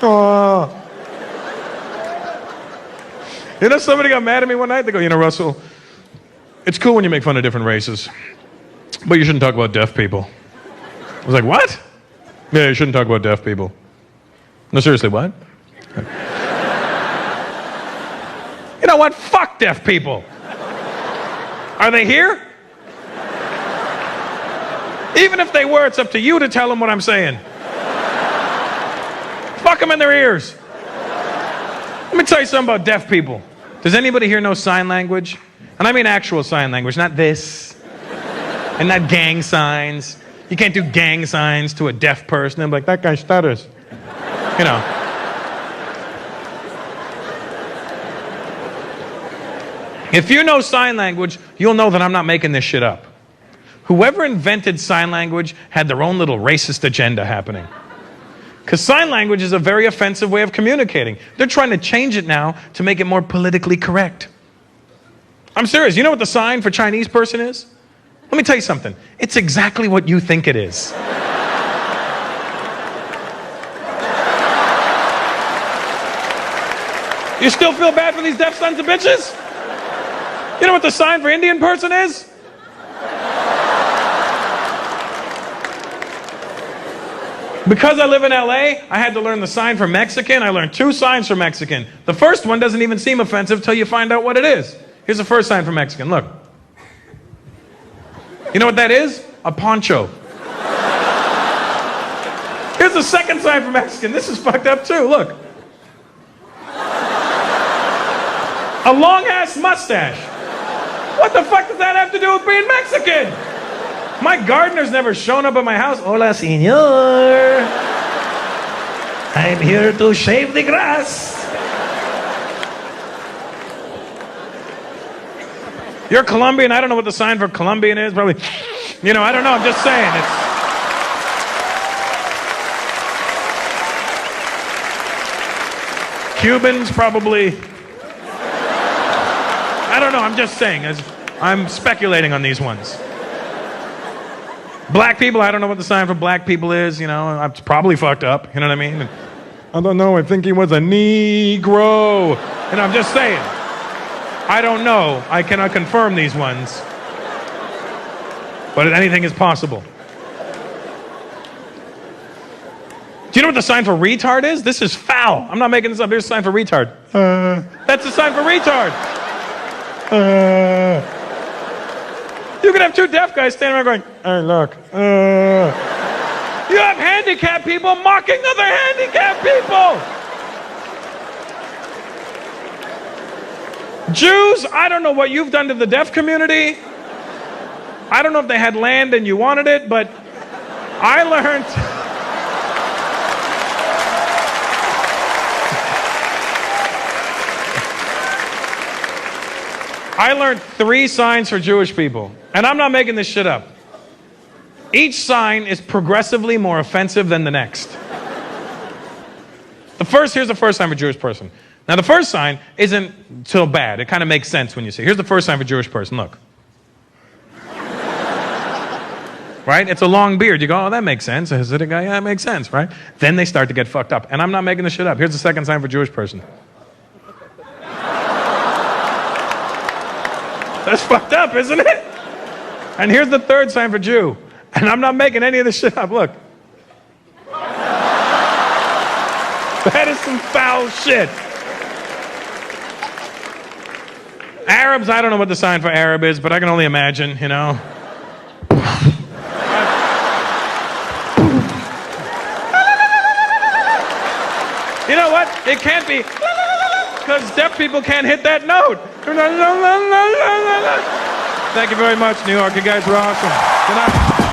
Oh. You know, somebody got mad at me one night. They go, you know, Russell, it's cool when you make fun of different races, but you shouldn't talk about deaf people. I was like, what? Yeah, you shouldn't talk about deaf people. No, seriously, what? You know what? Fuck deaf people. Are they here? Even if they were, it's up to you to tell them what I'm saying. Fuck them in their ears. Let me tell you something about deaf people. Does anybody here know sign language? And I mean actual sign language, not this. And not gang signs. You can't do gang signs to a deaf person. I'm like, that guy stutters. You know. If you know sign language, you'll know that I'm not making this shit up. Whoever invented sign language had their own little racist agenda happening. Because sign language is a very offensive way of communicating. They're trying to change it now to make it more politically correct. I'm serious. You know what the sign for Chinese person is? Let me tell you something. It's exactly what you think it is. You still feel bad for these deaf sons of bitches? You know what the sign for Indian person is? Because I live in LA, I had to learn the sign for Mexican. I learned 2 signs for Mexican. The first one doesn't even seem offensive till you find out what it is. Here's the first sign for Mexican. Look. You know what that is? A poncho. Here's the second sign for Mexican. This is fucked up too. Look. A long-ass mustache. What the fuck does that have to do with being Mexican? My gardener's never shown up at my house. Hola, señor. I'm here to shave the grass. You're Colombian. I don't know what the sign for Colombian is. Probably, you know, I don't know. I'm just saying. It's Cubans, probably. I don't know. I'm just saying. I'm speculating on these ones. Black people, I don't know what the sign for black people is, you know, it's probably fucked up, you know what I mean? I don't know, I think he was a Negro. And I'm just saying, I don't know, I cannot confirm these ones. But anything is possible. Do you know what the sign for retard is? This is foul. I'm not making this up, here's the sign for retard. That's the sign for retard. You could have 2 deaf guys standing around going, hey, look. You have handicapped people mocking other handicapped people. Jews, I don't know what you've done to the deaf community. I don't know if they had land and you wanted it, but I learned... I learned 3 signs for Jewish people. And I'm not making this shit up. Each sign is progressively more offensive than the next. Here's the first sign for Jewish person. Now the first sign isn't so bad. It kind of makes sense when you see it. Here's the first sign for Jewish person. Look. Right? It's a long beard. You go, oh, that makes sense. A Hasidic guy, yeah, that makes sense, right? Then they start to get fucked up. And I'm not making this shit up. Here's the second sign for Jewish person. That's fucked up, isn't it? And here's the third sign for Jew. And I'm not making any of this shit up. Look. That is some foul shit. Arabs, I don't know what the sign for Arab is, but I can only imagine, you know. You know what? It can't be, because deaf people can't hit that note. Thank you very much, New York. You guys were awesome. Good night.